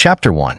Chapter 1.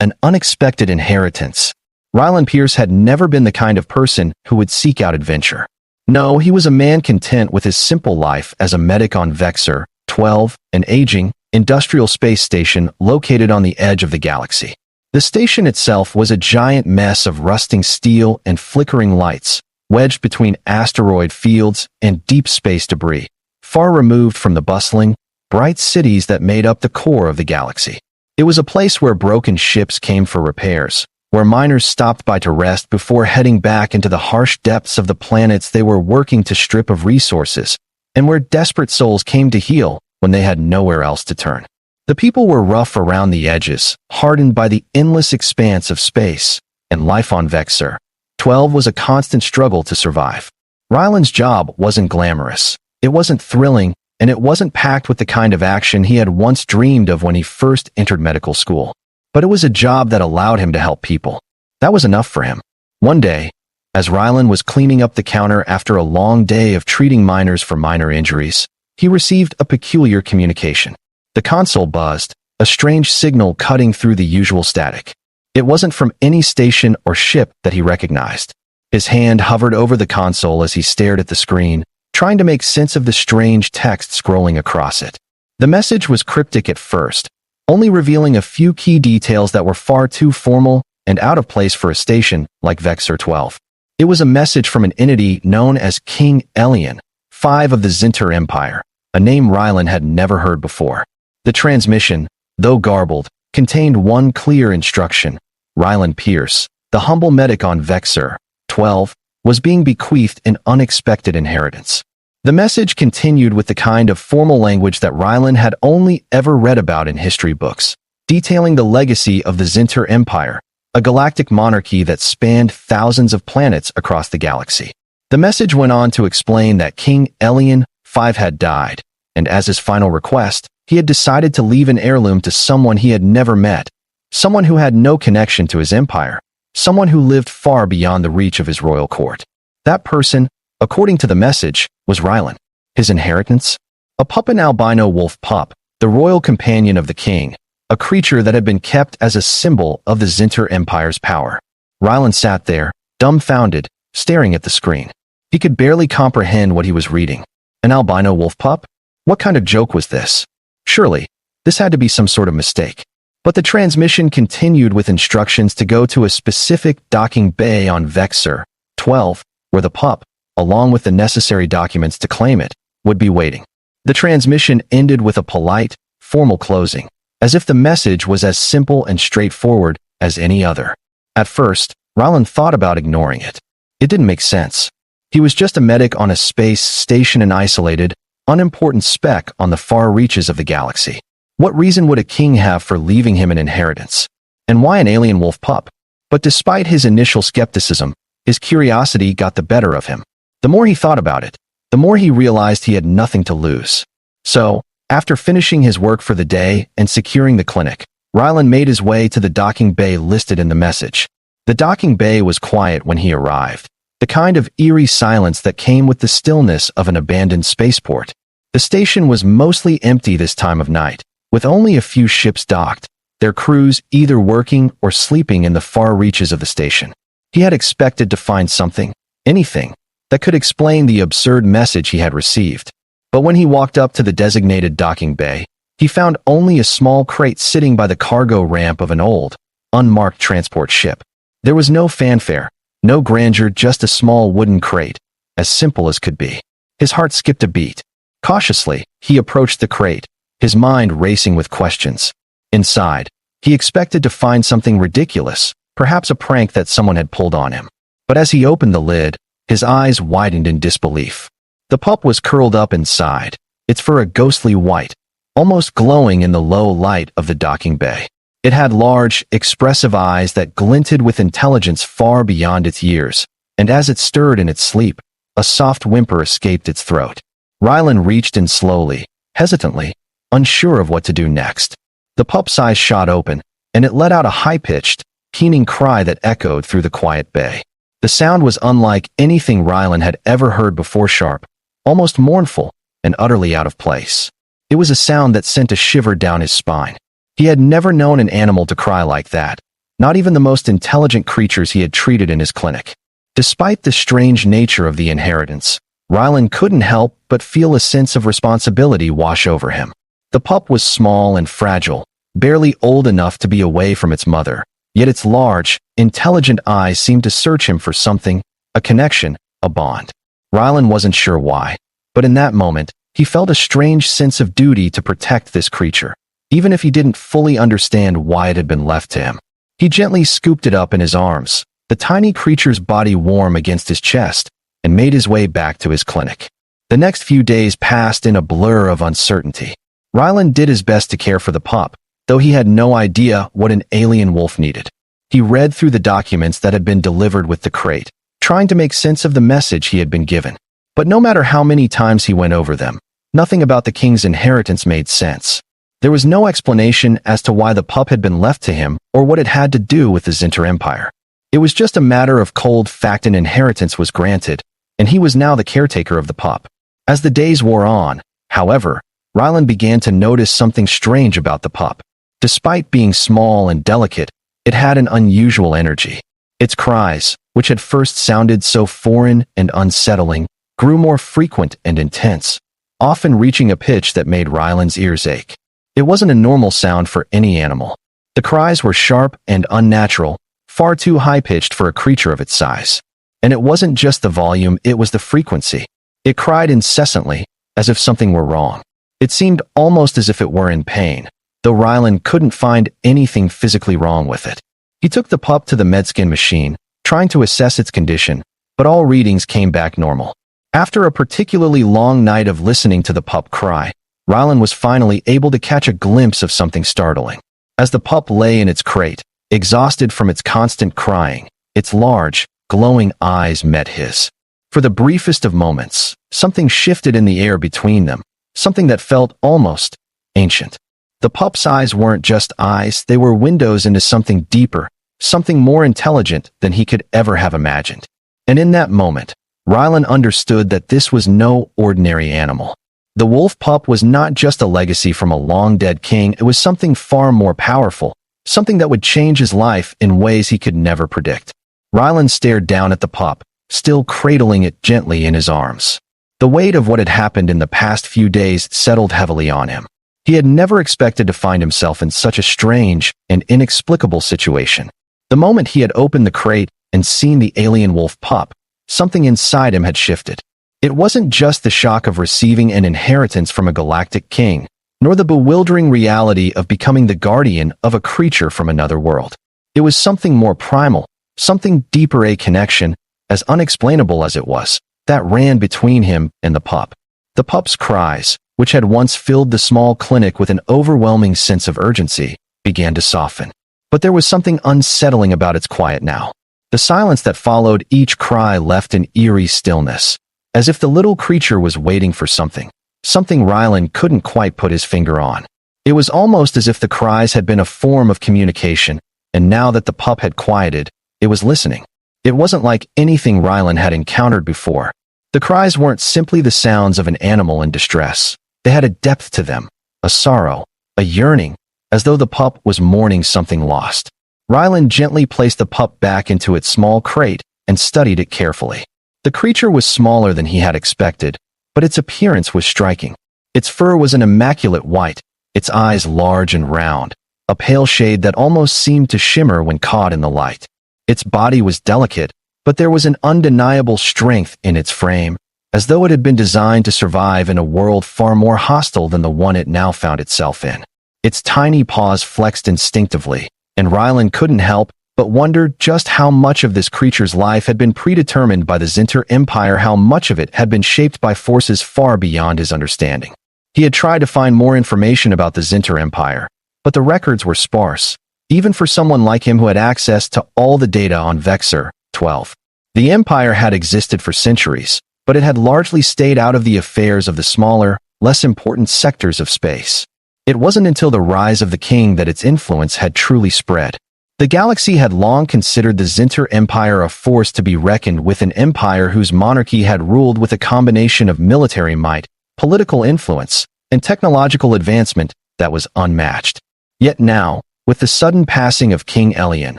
An Unexpected Inheritance. Ryland Purrs had never been the kind of person who would seek out adventure. No, he was a man content with his simple life as a medic on Vexor 12, an aging, industrial space station located on the edge of the galaxy. The station itself was a giant mess of rusting steel and flickering lights, wedged between asteroid fields and deep space debris, far removed from the bustling, bright cities that made up the core of the galaxy. It was a place where broken ships came for repairs, where miners stopped by to rest before heading back into the harsh depths of the planets they were working to strip of resources, and where desperate souls came to heal when they had nowhere else to turn. The people were rough around the edges, hardened by the endless expanse of space, and life on Vexor 12 was a constant struggle to survive. Ryland's job wasn't glamorous, it wasn't thrilling, and it wasn't packed with the kind of action he had once dreamed of when he first entered medical school. But it was a job that allowed him to help people. That was enough for him. One day, as Ryland was cleaning up the counter after a long day of treating miners for minor injuries, he received a peculiar communication. The console buzzed, a strange signal cutting through the usual static. It wasn't from any station or ship that he recognized. His hand hovered over the console as he stared at the screen, trying to make sense of the strange text scrolling across it. The message was cryptic at first, only revealing a few key details that were far too formal and out of place for a station like Vexor 12. It was a message from an entity known as King Elian, 5 of the Zenter Empire, a name Ryland had never heard before. The transmission, though garbled, contained one clear instruction. Ryland Purrs, the humble medic on Vexor 12, was being bequeathed an unexpected inheritance. The message continued with the kind of formal language that Ryland had only ever read about in history books, detailing the legacy of the Zenter Empire, a galactic monarchy that spanned thousands of planets across the galaxy. The message went on to explain that King Elian 5 had died, and as his final request, he had decided to leave an heirloom to someone he had never met, someone who had no connection to his empire, someone who lived far beyond the reach of his royal court. That person, according to the message, was Ryland. His inheritance? A pup-and albino wolf pup, the royal companion of the king, a creature that had been kept as a symbol of the Zenter Empire's power. Ryland sat there, dumbfounded, staring at the screen. He could barely comprehend what he was reading. An albino wolf pup? What kind of joke was this? Surely, this had to be some sort of mistake. But the transmission continued with instructions to go to a specific docking bay on Vexor 12, where the pup, along with the necessary documents to claim it, would be waiting. The transmission ended with a polite, formal closing, as if the message was as simple and straightforward as any other. At first, Ryland thought about ignoring it. It didn't make sense. He was just a medic on a space station, an isolated, unimportant speck on the far reaches of the galaxy. What reason would a king have for leaving him an inheritance? And why an alien wolf pup? But despite his initial skepticism, his curiosity got the better of him. The more he thought about it, the more he realized he had nothing to lose. So, after finishing his work for the day and securing the clinic, Ryland made his way to the docking bay listed in the message. The docking bay was quiet when he arrived, the kind of eerie silence that came with the stillness of an abandoned spaceport. The station was mostly empty this time of night, with only a few ships docked, their crews either working or sleeping in the far reaches of the station. He had expected to find something, anything, that could explain the absurd message he had received. But when he walked up to the designated docking bay, he found only a small crate sitting by the cargo ramp of an old, unmarked transport ship. There was no fanfare, no grandeur, just a small wooden crate, as simple as could be. His heart skipped a beat. Cautiously, he approached the crate, his mind racing with questions. Inside, he expected to find something ridiculous, perhaps a prank that someone had pulled on him. But as he opened the lid, his eyes widened in disbelief. The pup was curled up inside, its fur a ghostly white, almost glowing in the low light of the docking bay. It had large, expressive eyes that glinted with intelligence far beyond its years, and as it stirred in its sleep, a soft whimper escaped its throat. Ryland reached in slowly, hesitantly, unsure of what to do next. The pup's eyes shot open, and it let out a high-pitched, keening cry that echoed through the quiet bay. The sound was unlike anything Ryland had ever heard before, sharp, almost mournful, and utterly out of place. It was a sound that sent a shiver down his spine. He had never known an animal to cry like that, not even the most intelligent creatures he had treated in his clinic. Despite the strange nature of the inheritance, Rylan couldn't help but feel a sense of responsibility wash over him. The pup was small and fragile, barely old enough to be away from its mother, yet its large, intelligent eyes seemed to search him for something, a connection, a bond. Rylan wasn't sure why, but in that moment, he felt a strange sense of duty to protect this creature, even if he didn't fully understand why it had been left to him. He gently scooped it up in his arms, the tiny creature's body warm against his chest, and made his way back to his clinic. The next few days passed in a blur of uncertainty. Rylan did his best to care for the pup, though he had no idea what an alien wolf needed. He read through the documents that had been delivered with the crate, trying to make sense of the message he had been given. But no matter how many times he went over them, nothing about the king's inheritance made sense. There was no explanation as to why the pup had been left to him or what it had to do with the Zenter Empire. It was just a matter of cold fact. An inheritance was granted, and he was now the caretaker of the pup. As the days wore on, however, Rylan began to notice something strange about the pup. Despite being small and delicate, it had an unusual energy. Its cries, which had first sounded so foreign and unsettling, grew more frequent and intense, often reaching a pitch that made Rylan's ears ache. It wasn't a normal sound for any animal. The cries were sharp and unnatural, far too high-pitched for a creature of its size. And it wasn't just the volume, it was the frequency. It cried incessantly, as if something were wrong. It seemed almost as if it were in pain, though Rylan couldn't find anything physically wrong with it. He took the pup to the medscan machine, trying to assess its condition, but all readings came back normal. After a particularly long night of listening to the pup cry, Rylan was finally able to catch a glimpse of something startling. As the pup lay in its crate, exhausted from its constant crying, its large, glowing eyes met his. For the briefest of moments, something shifted in the air between them, something that felt almost ancient. The pup's eyes weren't just eyes, they were windows into something deeper, something more intelligent than he could ever have imagined. And in that moment, Rylan understood that this was no ordinary animal. The wolf pup was not just a legacy from a long-dead king, it was something far more powerful, something that would change his life in ways he could never predict. Rylan stared down at the pup, still cradling it gently in his arms. The weight of what had happened in the past few days settled heavily on him. He had never expected to find himself in such a strange and inexplicable situation. The moment he had opened the crate and seen the alien wolf pup, something inside him had shifted. It wasn't just the shock of receiving an inheritance from a galactic king, nor the bewildering reality of becoming the guardian of a creature from another world. It was something more primal, something deeper, a connection, as unexplainable as it was, that ran between him and the pup. The pup's cries, which had once filled the small clinic with an overwhelming sense of urgency, began to soften. But there was something unsettling about its quiet now. The silence that followed each cry left an eerie stillness, as if the little creature was waiting for something Rylan couldn't quite put his finger on. It was almost as if the cries had been a form of communication, and now that the pup had quieted, it was listening. It wasn't like anything Rylan had encountered before. The cries weren't simply the sounds of an animal in distress. They had a depth to them, a sorrow, a yearning, as though the pup was mourning something lost. Rylan gently placed the pup back into its small crate and studied it carefully. The creature was smaller than he had expected, but its appearance was striking. Its fur was an immaculate white, its eyes large and round, a pale shade that almost seemed to shimmer when caught in the light. Its body was delicate, but there was an undeniable strength in its frame, as though it had been designed to survive in a world far more hostile than the one it now found itself in. Its tiny paws flexed instinctively, and Rylan couldn't help but wonder just how much of this creature's life had been predetermined by the Zenter Empire, how much of it had been shaped by forces far beyond his understanding. He had tried to find more information about the Zenter Empire, but the records were sparse, even for someone like him who had access to all the data on Vexor 12. The Empire had existed for centuries, but it had largely stayed out of the affairs of the smaller, less important sectors of space. It wasn't until the rise of the king that its influence had truly spread. The galaxy had long considered the Zenter Empire a force to be reckoned with, an empire whose monarchy had ruled with a combination of military might, political influence, and technological advancement that was unmatched. Yet now, with the sudden passing of King Elian,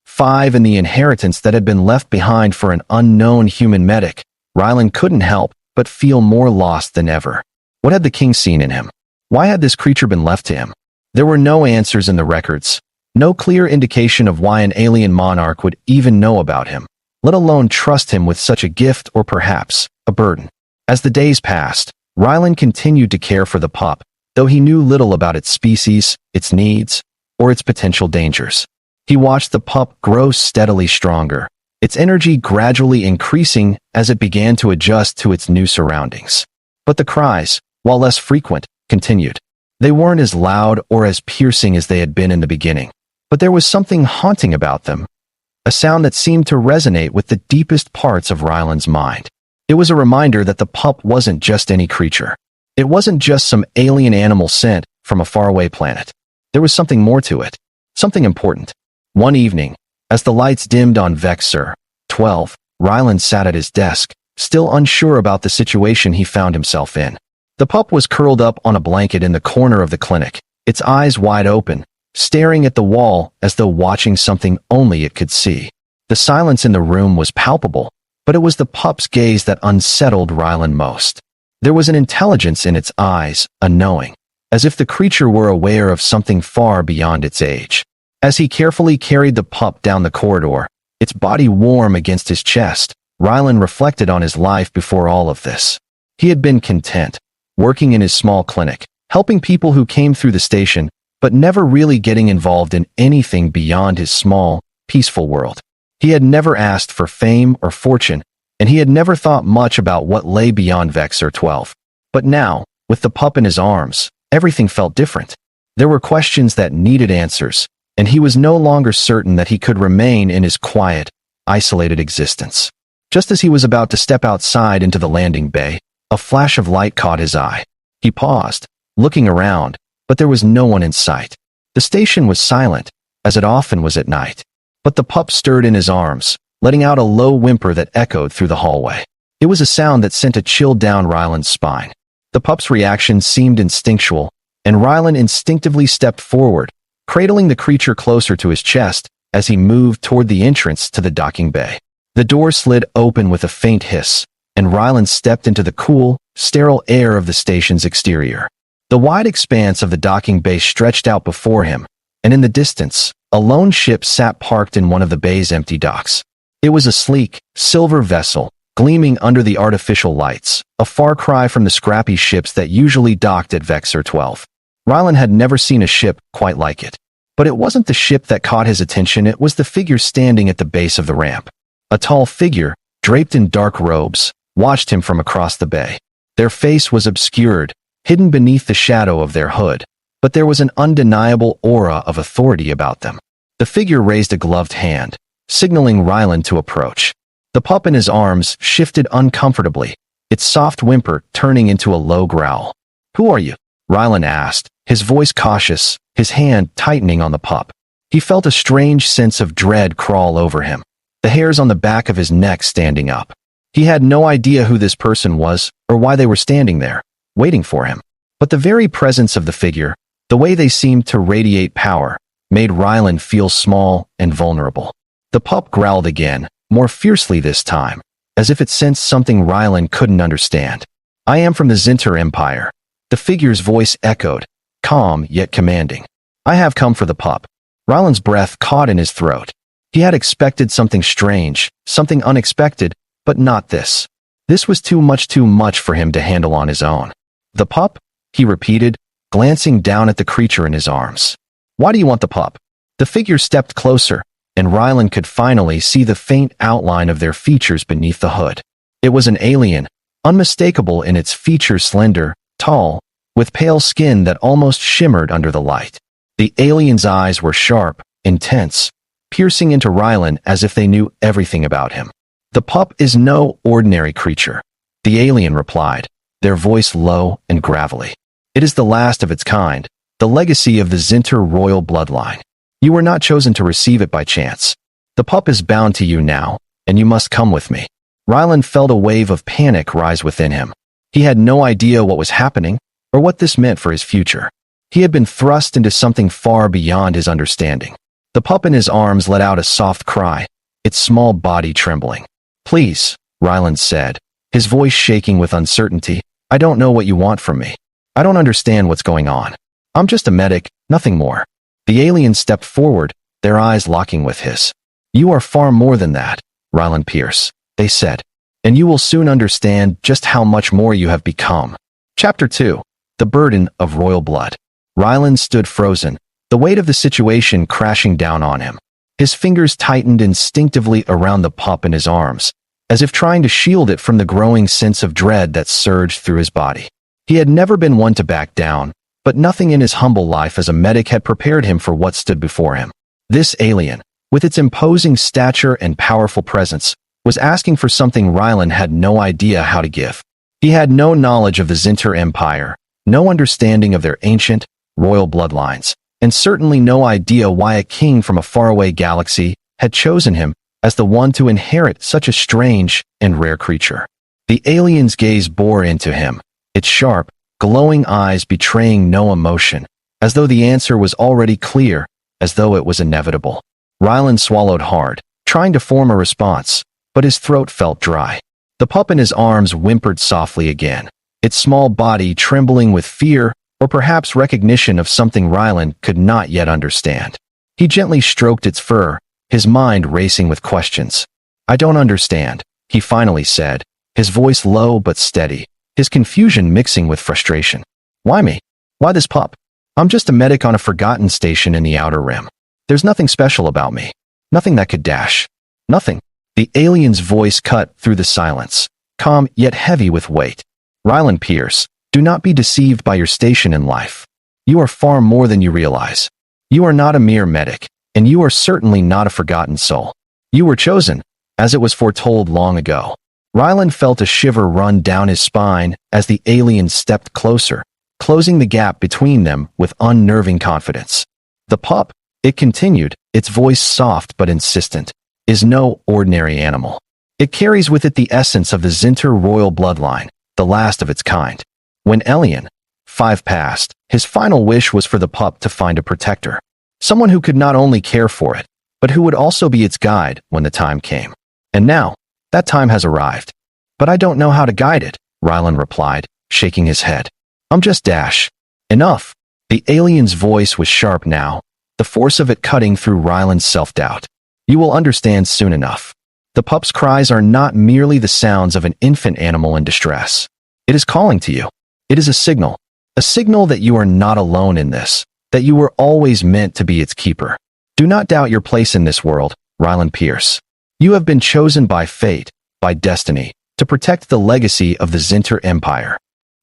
5 and the inheritance that had been left behind for an unknown human medic, Rylan couldn't help but feel more lost than ever. What had the king seen in him? Why had this creature been left to him? There were no answers in the records, no clear indication of why an alien monarch would even know about him, let alone trust him with such a gift or perhaps a burden. As the days passed, Rylan continued to care for the pup, though he knew little about its species, its needs, or its potential dangers. He watched the pup grow steadily stronger, its energy gradually increasing as it began to adjust to its new surroundings. But the cries, while less frequent, continued. They weren't as loud or as piercing as they had been in the beginning, but there was something haunting about them, a sound that seemed to resonate with the deepest parts of Rylan's mind. It was a reminder that the pup wasn't just any creature. It wasn't just some alien animal sent from a faraway planet. There was something more to it, something important. One evening, as the lights dimmed on Vexor 12, Rylan sat at his desk, still unsure about the situation he found himself in. The pup was curled up on a blanket in the corner of the clinic, its eyes wide open, staring at the wall as though watching something only it could see. The silence in the room was palpable, but it was the pup's gaze that unsettled Rylan most. There was an intelligence in its eyes, a knowing, as if the creature were aware of something far beyond its age. As he carefully carried the pup down the corridor, its body warm against his chest, Rylan reflected on his life before all of this. He had been content, working in his small clinic, helping people who came through the station, but never really getting involved in anything beyond his small, peaceful world. He had never asked for fame or fortune, and he had never thought much about what lay beyond Vexor 12. But now, with the pup in his arms, everything felt different. There were questions that needed answers, and he was no longer certain that he could remain in his quiet, isolated existence. Just as he was about to step outside into the landing bay, a flash of light caught his eye. He paused, looking around, but there was no one in sight. The station was silent, as it often was at night. But the pup stirred in his arms, letting out a low whimper that echoed through the hallway. It was a sound that sent a chill down Rylan's spine. The pup's reaction seemed instinctual, and Rylan instinctively stepped forward, cradling the creature closer to his chest as he moved toward the entrance to the docking bay. The door slid open with a faint hiss, and Rylan stepped into the cool, sterile air of the station's exterior. The wide expanse of the docking bay stretched out before him, and in the distance, a lone ship sat parked in one of the bay's empty docks. It was a sleek, silver vessel, gleaming under the artificial lights, a far cry from the scrappy ships that usually docked at Vexor 12. Rylan had never seen a ship quite like it. But it wasn't the ship that caught his attention, it was the figure standing at the base of the ramp. A tall figure, draped in dark robes, watched him from across the bay. Their face was obscured, hidden beneath the shadow of their hood, but there was an undeniable aura of authority about them. The figure raised a gloved hand, signaling Rylan to approach. The pup in his arms shifted uncomfortably, its soft whimper turning into a low growl. "Who are you?" Rylan asked, his voice cautious, his hand tightening on the pup. He felt a strange sense of dread crawl over him, the hairs on the back of his neck standing up. He had no idea who this person was or why they were standing there, waiting for him. But the very presence of the figure, the way they seemed to radiate power, made Rylan feel small and vulnerable. The pup growled again, more fiercely this time, as if it sensed something Rylan couldn't understand. "I am from the Zenter Empire." The figure's voice echoed, calm yet commanding. "I have come for the pup." Rylan's breath caught in his throat. He had expected something strange, something unexpected, but not this. This was too much for him to handle on his own. "The pup?" he repeated, glancing down at the creature in his arms. "Why do you want the pup?" The figure stepped closer, and Rylan could finally see the faint outline of their features beneath the hood. It was an alien, unmistakable in its features, slender, tall, with pale skin that almost shimmered under the light. The alien's eyes were sharp, intense, piercing into Rylan as if they knew everything about him. "The pup is no ordinary creature," the alien replied, their voice low and gravelly. "It is the last of its kind, the legacy of the Zenter royal bloodline. You were not chosen to receive it by chance. The pup is bound to you now, and you must come with me." Rylan felt a wave of panic rise within him. He had no idea what was happening, or what this meant for his future. He had been thrust into something far beyond his understanding. The pup in his arms let out a soft cry, its small body trembling. "Please," Ryland said, his voice shaking with uncertainty. "I don't know what you want from me. I don't understand what's going on. I'm just a medic, nothing more." The alien stepped forward, their eyes locking with his. "You are far more than that, Ryland Purrs," they said, "and you will soon understand just how much more you have become." Chapter 2. The Burden of Royal Blood. Ryland stood frozen, the weight of the situation crashing down on him. His fingers tightened instinctively around the pup in his arms, as if trying to shield it from the growing sense of dread that surged through his body. He had never been one to back down, but nothing in his humble life as a medic had prepared him for what stood before him. This alien, with its imposing stature and powerful presence, was asking for something Ryland had no idea how to give. He had no knowledge of the Zenter Empire, no understanding of their ancient, royal bloodlines, and certainly no idea why a king from a faraway galaxy had chosen him as the one to inherit such a strange and rare creature. The alien's gaze bore into him, its sharp, glowing eyes betraying no emotion, as though the answer was already clear, as though it was inevitable. Ryland swallowed hard, trying to form a response, but his throat felt dry. The pup in his arms whimpered softly again, its small body trembling with fear or perhaps recognition of something Ryland could not yet understand. He gently stroked its fur, his mind racing with questions. "I don't understand," he finally said, his voice low but steady, his confusion mixing with frustration. "Why me? Why this pup? I'm just a medic on a forgotten station in the Outer Rim. There's nothing special about me. Nothing that could dash. Nothing." The alien's voice cut through the silence, calm yet heavy with weight. "Ryland Purrs, do not be deceived by your station in life. You are far more than you realize. You are not a mere medic, and you are certainly not a forgotten soul. You were chosen, as it was foretold long ago." Ryland felt a shiver run down his spine as the alien stepped closer, closing the gap between them with unnerving confidence. "The pup," it continued, its voice soft but insistent, "is no ordinary animal. It carries with it the essence of the Zenter royal bloodline, the last of its kind. When Elian, 5 passed, his final wish was for the pup to find a protector, someone who could not only care for it, but who would also be its guide when the time came. And now, that time has arrived. But I don't know how to guide it," Ryland replied, shaking his head. "I'm just Dash." "Enough." The alien's voice was sharp now, the force of it cutting through Ryland's self-doubt. "You will understand soon enough. The pup's cries are not merely the sounds of an infant animal in distress. It is calling to you. It is a signal that you are not alone in this, that you were always meant to be its keeper. Do not doubt your place in this world, Ryland Purrs. You have been chosen by fate, by destiny, to protect the legacy of the Zenter Empire."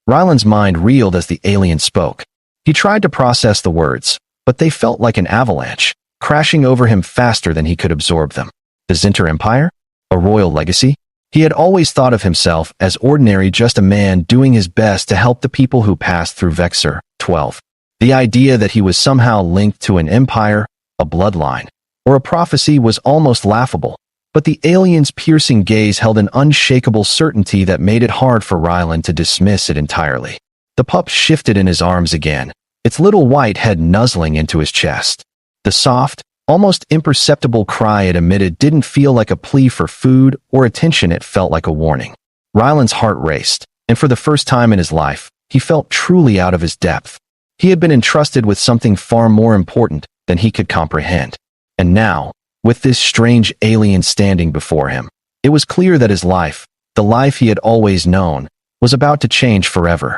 Ryland's mind reeled as the alien spoke. He tried to process the words, but they felt like an avalanche, crashing over him faster than he could absorb them. The Zenter Empire? A royal legacy? He had always thought of himself as ordinary, just a man doing his best to help the people who passed through Vexor 12. The idea that he was somehow linked to an empire, a bloodline, or a prophecy was almost laughable, but the alien's piercing gaze held an unshakable certainty that made it hard for Ryland to dismiss it entirely. The pup shifted in his arms again, its little white head nuzzling into his chest. The soft, almost imperceptible cry it emitted didn't feel like a plea for food or attention, it felt like a warning. Ryland's heart raced, and for the first time in his life, he felt truly out of his depth. He had been entrusted with something far more important than he could comprehend. And now, with this strange alien standing before him, it was clear that his life, the life he had always known, was about to change forever.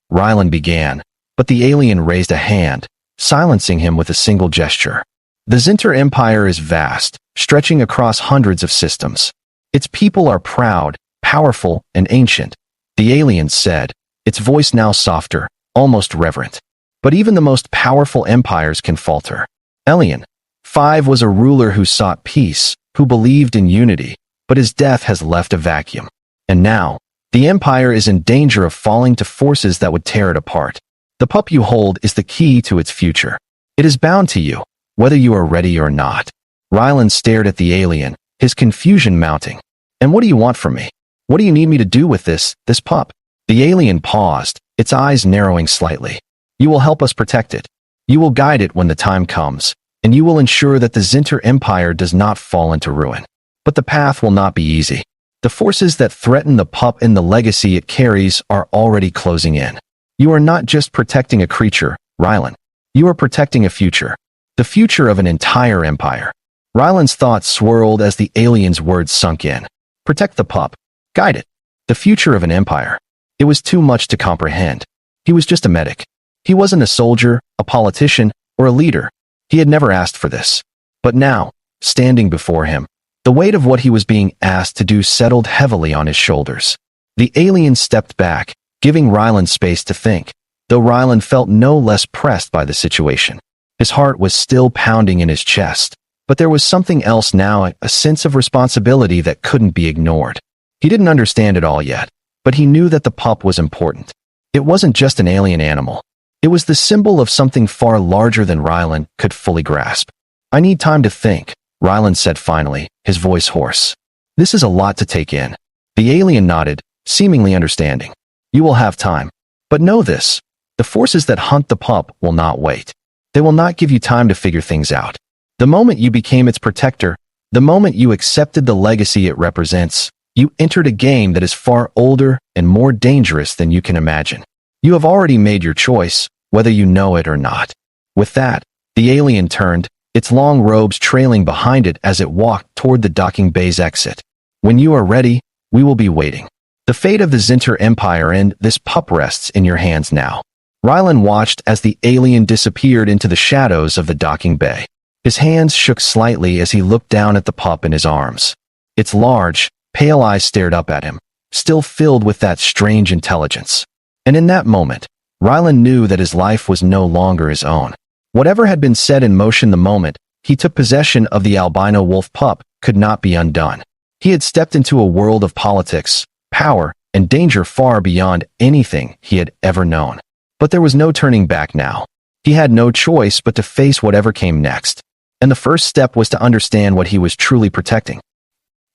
Ryland began, but the alien raised a hand, silencing him with a single gesture. The Zenter Empire is vast, stretching across hundreds of systems. Its people are proud, powerful, and ancient, the alien said, its voice now softer, almost reverent. But even the most powerful empires can falter. Elian, 5, was a ruler who sought peace, who believed in unity, but his death has left a vacuum. And now, the empire is in danger of falling to forces that would tear it apart. The pup you hold is the key to its future. It is bound to you, whether you are ready or not. Ryland stared at the alien, his confusion mounting. "And what do you want from me? What do you need me to do with this pup?" The alien paused, its eyes narrowing slightly. You will help us protect it. You will guide it when the time comes, and you will ensure that the Zenter Empire does not fall into ruin. But the path will not be easy. The forces that threaten the pup and the legacy it carries are already closing in. You are not just protecting a creature, Rylan. You are protecting a future. The future of an entire empire. Rylan's thoughts swirled as the alien's words sunk in. Protect the pup. Guide it. The future of an empire. It was too much to comprehend. He was just a medic. He wasn't a soldier, a politician, or a leader. He had never asked for this. But now, standing before him, the weight of what he was being asked to do settled heavily on his shoulders. The alien stepped back, giving Rylan space to think, though Rylan felt no less pressed by the situation. His heart was still pounding in his chest, but there was something else now, a sense of responsibility that couldn't be ignored. He didn't understand it all yet, but he knew that the pup was important. It wasn't just an alien animal. It was the symbol of something far larger than Rylan could fully grasp. I need time to think, Rylan said finally, his voice hoarse. This is a lot to take in. The alien nodded, seemingly understanding. You will have time. But know this. The forces that hunt the pup will not wait. They will not give you time to figure things out. The moment you became its protector, the moment you accepted the legacy it represents, you entered a game that is far older and more dangerous than you can imagine. You have already made your choice, whether you know it or not. With that, the alien turned, its long robes trailing behind it as it walked toward the docking bay's exit. When you are ready, we will be waiting. The fate of the Zenter Empire and this pup rests in your hands now. Rylan watched as the alien disappeared into the shadows of the docking bay. His hands shook slightly as he looked down at the pup in his arms. Its large, pale eyes stared up at him, still filled with that strange intelligence. And in that moment, Rylan knew that his life was no longer his own. Whatever had been set in motion the moment he took possession of the albino wolf pup could not be undone. He had stepped into a world of politics, power, and danger far beyond anything he had ever known. But there was no turning back now. He had no choice but to face whatever came next. And the first step was to understand what he was truly protecting.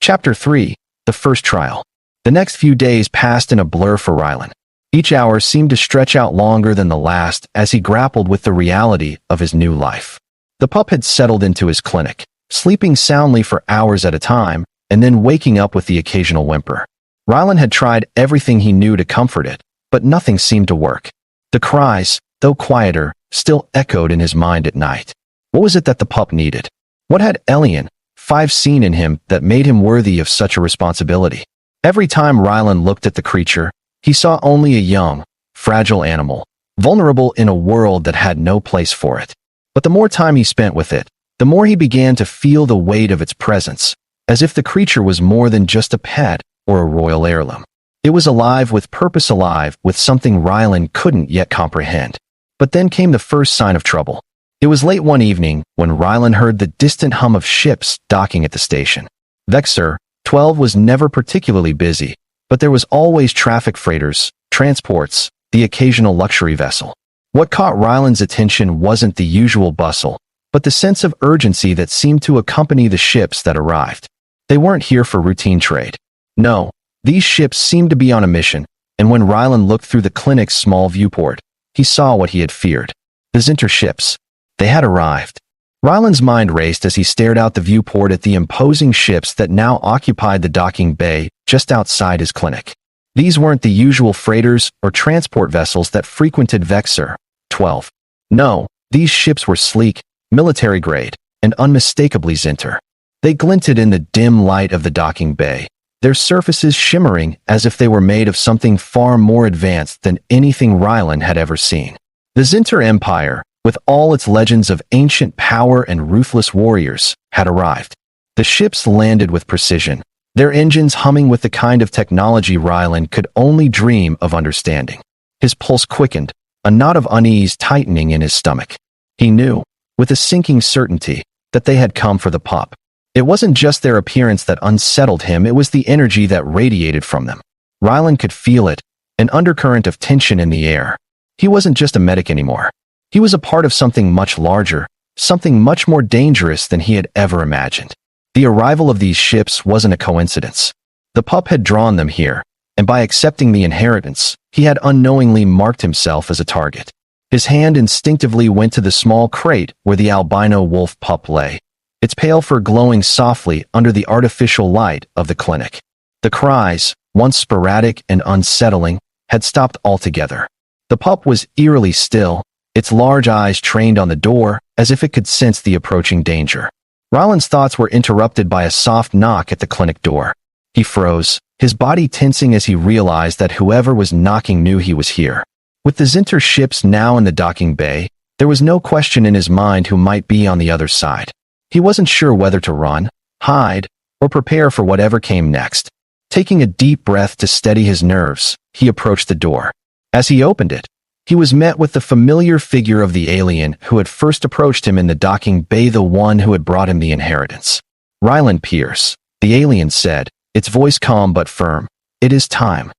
Chapter 3. The First Trial. The next few days passed in a blur for Rylan. Each hour seemed to stretch out longer than the last as he grappled with the reality of his new life. The pup had settled into his clinic, sleeping soundly for hours at a time, and then waking up with the occasional whimper. Rylan had tried everything he knew to comfort it, but nothing seemed to work. The cries, though quieter, still echoed in his mind at night. What was it that the pup needed? What had Alien 5 seen in him that made him worthy of such a responsibility? Every time Rylan looked at the creature, he saw only a young, fragile animal, vulnerable in a world that had no place for it. But the more time he spent with it, the more he began to feel the weight of its presence, as if the creature was more than just a pet or a royal heirloom. It was alive with purpose, alive with something Rylan couldn't yet comprehend. But then came the first sign of trouble. It was late one evening when Rylan heard the distant hum of ships docking at the station. Vexor 12 was never particularly busy, but there was always traffic, freighters, transports, the occasional luxury vessel. What caught Rylan's attention wasn't the usual bustle, but the sense of urgency that seemed to accompany the ships that arrived. They weren't here for routine trade. No, these ships seemed to be on a mission, and when Rylan looked through the clinic's small viewport, he saw what he had feared. The Zenter ships. They had arrived. Rylan's mind raced as he stared out the viewport at the imposing ships that now occupied the docking bay just outside his clinic. These weren't the usual freighters or transport vessels that frequented Vexor 12. No, these ships were sleek, military-grade, and unmistakably Zenter. They glinted in the dim light of the docking bay, their surfaces shimmering as if they were made of something far more advanced than anything Rylan had ever seen. The Zenter Empire, with all its legends of ancient power and ruthless warriors, had arrived. The ships landed with precision, their engines humming with the kind of technology Rylan could only dream of understanding. His pulse quickened, a knot of unease tightening in his stomach. He knew, with a sinking certainty, that they had come for the pup. It wasn't just their appearance that unsettled him, it was the energy that radiated from them. Rylan could feel it, an undercurrent of tension in the air. He wasn't just a medic anymore. He was a part of something much larger, something much more dangerous than he had ever imagined. The arrival of these ships wasn't a coincidence. The pup had drawn them here, and by accepting the inheritance, he had unknowingly marked himself as a target. His hand instinctively went to the small crate where the albino wolf pup lay, its pale fur glowing softly under the artificial light of the clinic. The cries, once sporadic and unsettling, had stopped altogether. The pup was eerily still, its large eyes trained on the door as if it could sense the approaching danger. Ryland's thoughts were interrupted by a soft knock at the clinic door. He froze, his body tensing as he realized that whoever was knocking knew he was here. With the Zenter ships now in the docking bay, there was no question in his mind who might be on the other side. He wasn't sure whether to run, hide, or prepare for whatever came next. Taking a deep breath to steady his nerves, he approached the door. As he opened it, he was met with the familiar figure of the alien who had first approached him in the docking bay, the one who had brought him the inheritance. Ryland Purrs, the alien said, its voice calm but firm. "It is time."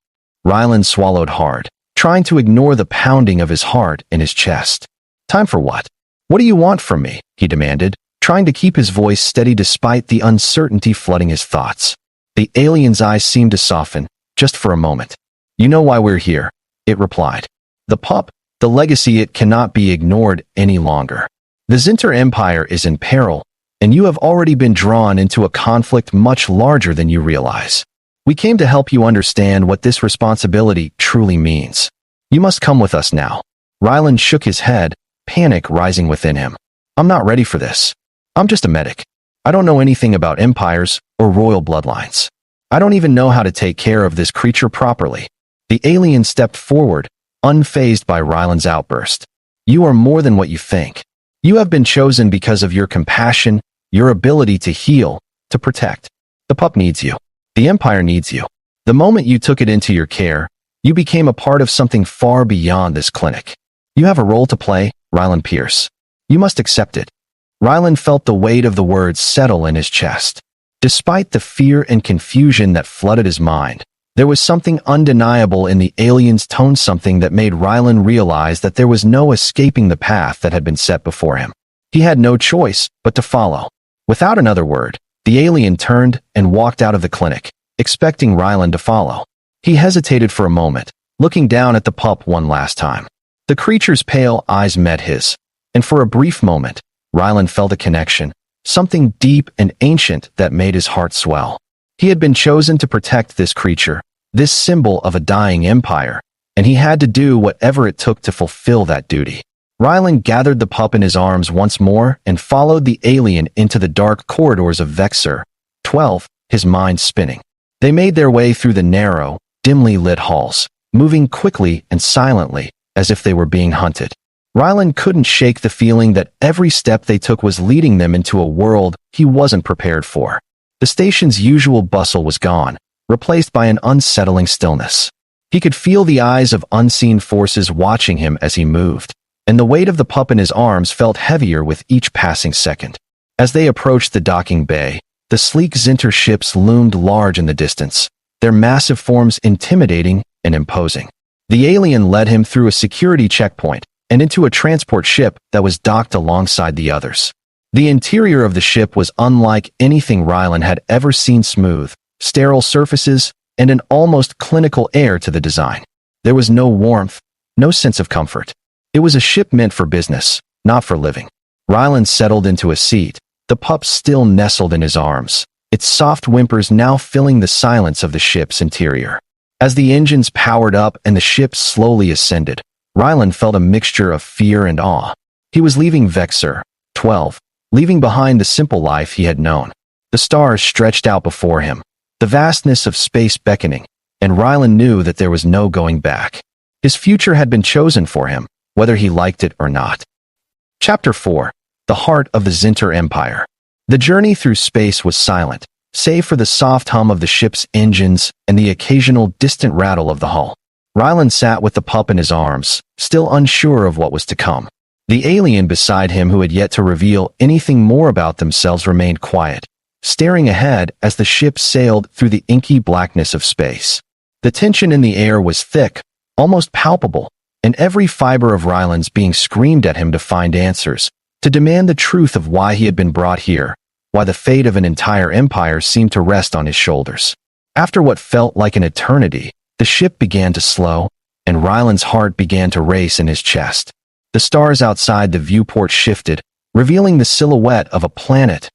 Ryland swallowed hard, trying to ignore the pounding of his heart in his chest. "Time for what? What do you want from me?" he demanded, trying to keep his voice steady despite the uncertainty flooding his thoughts. The alien's eyes seemed to soften, just for a moment. "You know why we're here," it replied. "The pup, the legacy, it cannot be ignored any longer. The Zenter Empire is in peril, and you have already been drawn into a conflict much larger than you realize. We came to help you understand what this responsibility truly means. You must come with us now." Ryland shook his head, panic rising within him. "I'm not ready for this. I'm just a medic. I don't know anything about empires or royal bloodlines. I don't even know how to take care of this creature properly." The alien stepped forward, unfazed by Ryland's outburst. "You are more than what you think. You have been chosen because of your compassion, your ability to heal, to protect. The pup needs you. The Empire needs you. The moment you took it into your care, you became a part of something far beyond this clinic. You have a role to play, Ryland Purrs. You must accept it." Ryland felt the weight of the words settle in his chest. Despite the fear and confusion that flooded his mind, there was something undeniable in the alien's tone, something that made Ryland realize that there was no escaping the path that had been set before him. He had no choice but to follow. Without another word, the alien turned and walked out of the clinic, expecting Ryland to follow. He hesitated for a moment, looking down at the pup one last time. The creature's pale eyes met his, and for a brief moment, Ryland felt a connection, something deep and ancient that made his heart swell. He had been chosen to protect this creature, this symbol of a dying empire, and he had to do whatever it took to fulfill that duty. Ryland gathered the pup in his arms once more and followed the alien into the dark corridors of Vexor 12, his mind spinning. They made their way through the narrow, dimly lit halls, moving quickly and silently, as if they were being hunted. Ryland couldn't shake the feeling that every step they took was leading them into a world he wasn't prepared for. The station's usual bustle was gone, replaced by an unsettling stillness. He could feel the eyes of unseen forces watching him as he moved, and the weight of the pup in his arms felt heavier with each passing second. As they approached the docking bay, the sleek Zenter ships loomed large in the distance, their massive forms intimidating and imposing. The alien led him through a security checkpoint and into a transport ship that was docked alongside the others. The interior of the ship was unlike anything Ryland had ever seen: smooth, sterile surfaces, and an almost clinical air to the design. There was no warmth, no sense of comfort. It was a ship meant for business, not for living. Ryland settled into a seat, the pup still nestled in his arms, its soft whimpers now filling the silence of the ship's interior. As the engines powered up and the ship slowly ascended, Ryland felt a mixture of fear and awe. He was leaving Vexor 12, leaving behind the simple life he had known. The stars stretched out before him, the vastness of space beckoning, and Ryland knew that there was no going back. His future had been chosen for him, whether he liked it or not. Chapter 4. The Heart of the Zenter Empire. The journey through space was silent, save for the soft hum of the ship's engines and the occasional distant rattle of the hull. Ryland sat with the pup in his arms, still unsure of what was to come. The alien beside him, who had yet to reveal anything more about themselves, remained quiet, staring ahead as the ship sailed through the inky blackness of space. The tension in the air was thick, almost palpable, and every fiber of Ryland's being screamed at him to find answers, to demand the truth of why he had been brought here, why the fate of an entire empire seemed to rest on his shoulders. After what felt like an eternity, the ship began to slow, and Ryland's heart began to race in his chest. The stars outside the viewport shifted, revealing the silhouette of a planet,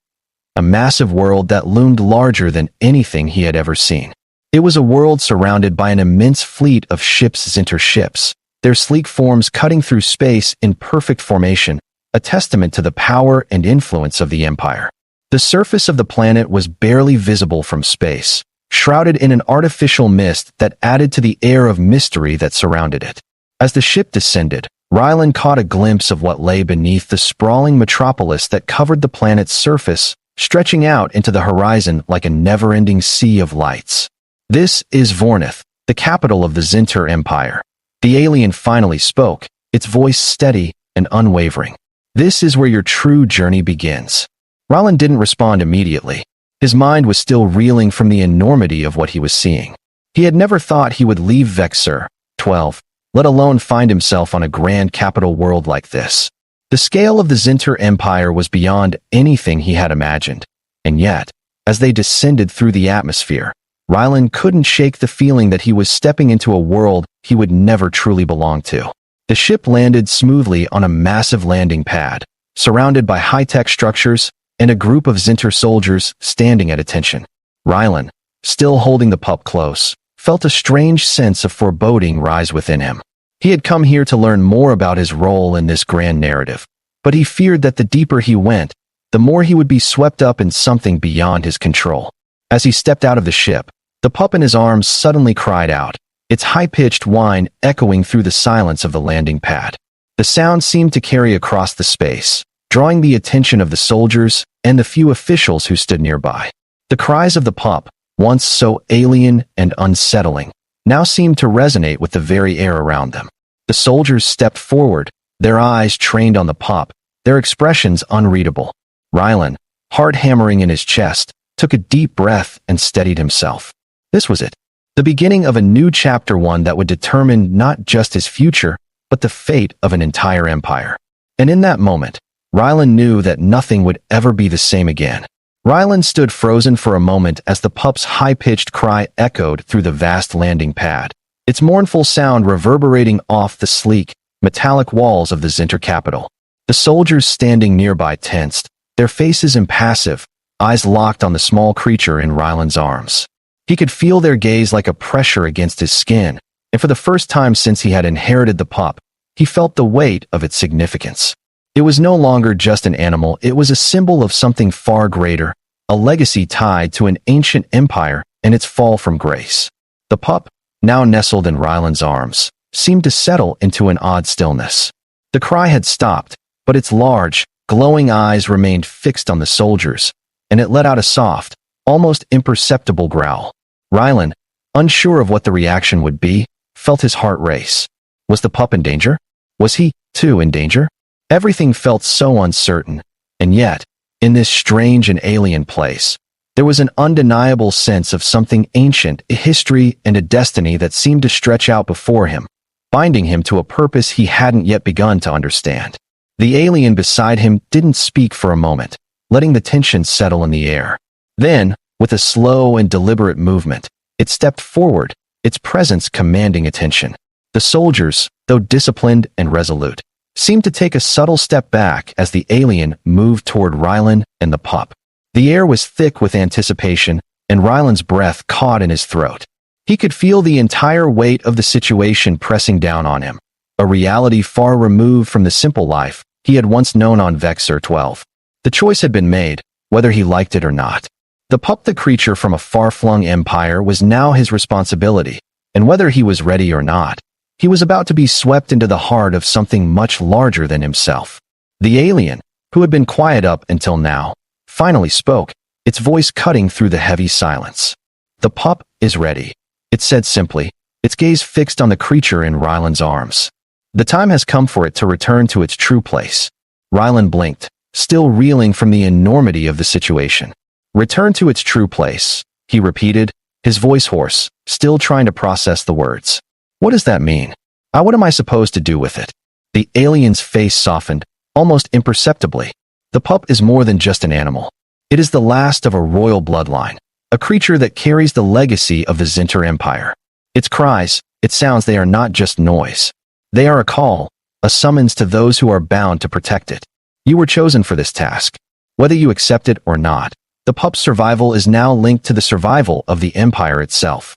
a massive world that loomed larger than anything he had ever seen. It was a world surrounded by an immense fleet of ships, Zenter ships, their sleek forms cutting through space in perfect formation, a testament to the power and influence of the Empire. The surface of the planet was barely visible from space, shrouded in an artificial mist that added to the air of mystery that surrounded it. As the ship descended, Rylan caught a glimpse of what lay beneath the sprawling metropolis that covered the planet's surface, stretching out into the horizon like a never-ending sea of lights. This is Vornith, the capital of the Zenter Empire. The alien finally spoke, its voice steady and unwavering. This is where your true journey begins. Rylan didn't respond immediately. His mind was still reeling from the enormity of what he was seeing. He had never thought he would leave Vexor 12, let alone find himself on a grand capital world like this. The scale of the Zenter Empire was beyond anything he had imagined, and yet, as they descended through the atmosphere, Rylan couldn't shake the feeling that he was stepping into a world he would never truly belong to. The ship landed smoothly on a massive landing pad, surrounded by high-tech structures and a group of Zenter soldiers standing at attention. Rylan, still holding the pup close, felt a strange sense of foreboding rise within him. He had come here to learn more about his role in this grand narrative, but he feared that the deeper he went, the more he would be swept up in something beyond his control. As he stepped out of the ship, the pup in his arms suddenly cried out, its high-pitched whine echoing through the silence of the landing pad. The sound seemed to carry across the space, drawing the attention of the soldiers and the few officials who stood nearby. The cries of the pup, once so alien and unsettling, now seemed to resonate with the very air around them. The soldiers stepped forward, their eyes trained on the pup, their expressions unreadable. Rylan, heart hammering in his chest, took a deep breath and steadied himself. This was it. The beginning of a new chapter, one that would determine not just his future, but the fate of an entire empire. And in that moment, Rylan knew that nothing would ever be the same again. Rylan stood frozen for a moment as the pup's high-pitched cry echoed through the vast landing pad, its mournful sound reverberating off the sleek, metallic walls of the Zenter capital. The soldiers standing nearby tensed, their faces impassive, eyes locked on the small creature in Rylan's arms. He could feel their gaze like a pressure against his skin, and for the first time since he had inherited the pup, he felt the weight of its significance. It was no longer just an animal, it was a symbol of something far greater, a legacy tied to an ancient empire and its fall from grace. The pup, now nestled in Rylan's arms, seemed to settle into an odd stillness. The cry had stopped, but its large, glowing eyes remained fixed on the soldiers, and it let out a soft, almost imperceptible growl. Rylan, unsure of what the reaction would be, felt his heart race. Was the pup in danger? Was he, too, in danger? Everything felt so uncertain, and yet, in this strange and alien place, there was an undeniable sense of something ancient, a history and a destiny that seemed to stretch out before him, binding him to a purpose he hadn't yet begun to understand. The alien beside him didn't speak for a moment, letting the tension settle in the air. Then, with a slow and deliberate movement, it stepped forward, its presence commanding attention. The soldiers, though disciplined and resolute, seemed to take a subtle step back as the alien moved toward Rylan and the pup. The air was thick with anticipation, and Rylan's breath caught in his throat. He could feel the entire weight of the situation pressing down on him, a reality far removed from the simple life he had once known on Vexor 12. The choice had been made, whether he liked it or not. The pup, the creature from a far-flung empire, was now his responsibility, and whether he was ready or not, he was about to be swept into the heart of something much larger than himself. The alien, who had been quiet up until now, finally spoke, its voice cutting through the heavy silence. "The pup is ready," it said simply, its gaze fixed on the creature in Rylan's arms. "The time has come for it to return to its true place." Rylan blinked, still reeling from the enormity of the situation. "Return to its true place," he repeated, his voice hoarse, still trying to process the words. "What does that mean? What am I supposed to do with it?" The alien's face softened, almost imperceptibly. "The pup is more than just an animal. It is the last of a royal bloodline, a creature that carries the legacy of the Zenter Empire. Its cries, its sounds, they are not just noise. They are a call a summons to those who are bound to protect it. You were chosen for this task. Whether you accept it or not, the pup's survival is now linked to the survival of the Empire itself.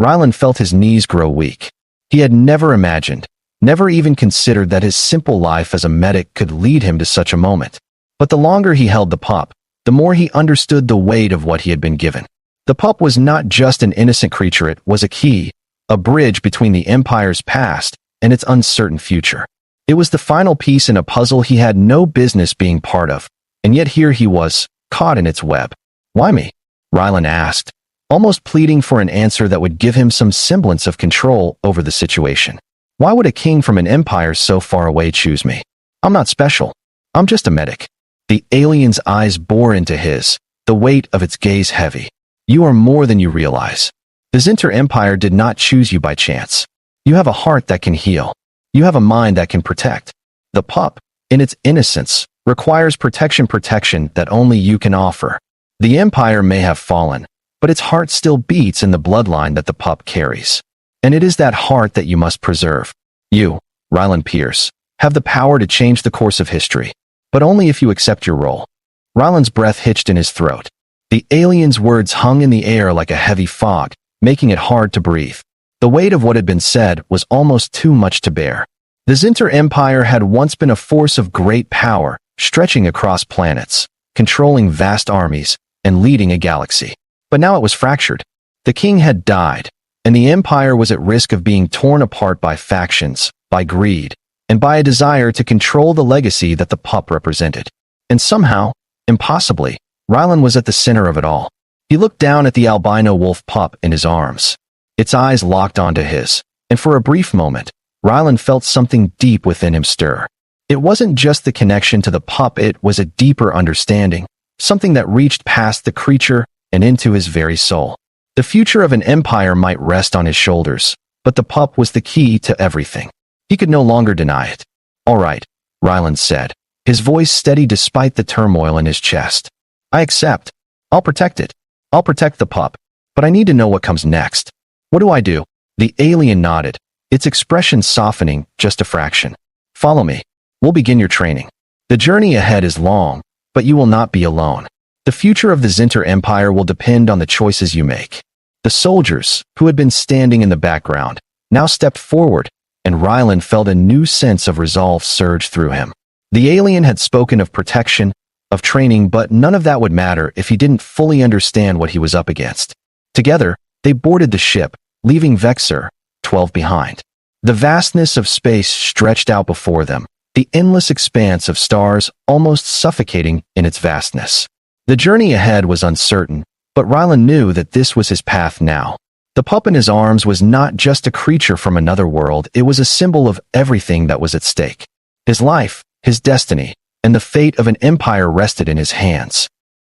Ryland felt his knees grow weak. He had never imagined, never even considered that his simple life as a medic could lead him to such a moment. But the longer he held the pup, the more he understood the weight of what he had been given. The pup was not just an innocent creature, it was a key, a bridge between the Empire's past and its uncertain future. It was the final piece in a puzzle he had no business being part of, and yet here he was, caught in its web. Why me? Ryland asked, almost pleading for an answer that would give him some semblance of control over the situation. Why would a king from an empire so far away choose me? I'm not special. I'm just a medic. The alien's eyes bore into his, the weight of its gaze heavy. You are more than you realize. The Zenter Empire did not choose you by chance. You have a heart that can heal. You have a mind that can protect. The pup, in its innocence, requires protection that only you can offer. The Empire may have fallen, but its heart still beats in the bloodline that the pup carries. And it is that heart that you must preserve. You, Ryland Purrs, have the power to change the course of history, but only if you accept your role. Ryland's breath hitched in his throat. The alien's words hung in the air like a heavy fog, making it hard to breathe. The weight of what had been said was almost too much to bear. The Zenter Empire had once been a force of great power, stretching across planets, controlling vast armies, and leading a galaxy. But now it was fractured. The king had died, and the empire was at risk of being torn apart by factions, by greed, and by a desire to control the legacy that the pup represented. And somehow, impossibly, Ryland was at the center of it all. He looked down at the albino wolf pup in his arms. Its eyes locked onto his, and for a brief moment, Ryland felt something deep within him stir. It wasn't just the connection to the pup, it was a deeper understanding, something that reached past the creature and into his very soul. The future of an empire might rest on his shoulders, but the pup was the key to everything. He could no longer deny it. All right, Ryland said, his voice steady despite the turmoil in his chest. I accept. I'll protect it. I'll protect the pup, but I need to know what comes next. What do I do? The alien nodded, its expression softening just a fraction. Follow me. We'll begin your training. The journey ahead is long, but you will not be alone. The future of the Zenter Empire will depend on the choices you make. The soldiers, who had been standing in the background, now stepped forward, and Ryland felt a new sense of resolve surge through him. The alien had spoken of protection, of training, but none of that would matter if he didn't fully understand what he was up against. Together, they boarded the ship, leaving Vexor, 12 behind. The vastness of space stretched out before them, the endless expanse of stars almost suffocating in its vastness. The journey ahead was uncertain, but Ryland knew that this was his path now. The pup in his arms was not just a creature from another world, it was a symbol of everything that was at stake. His life, his destiny, and the fate of an empire rested in his hands.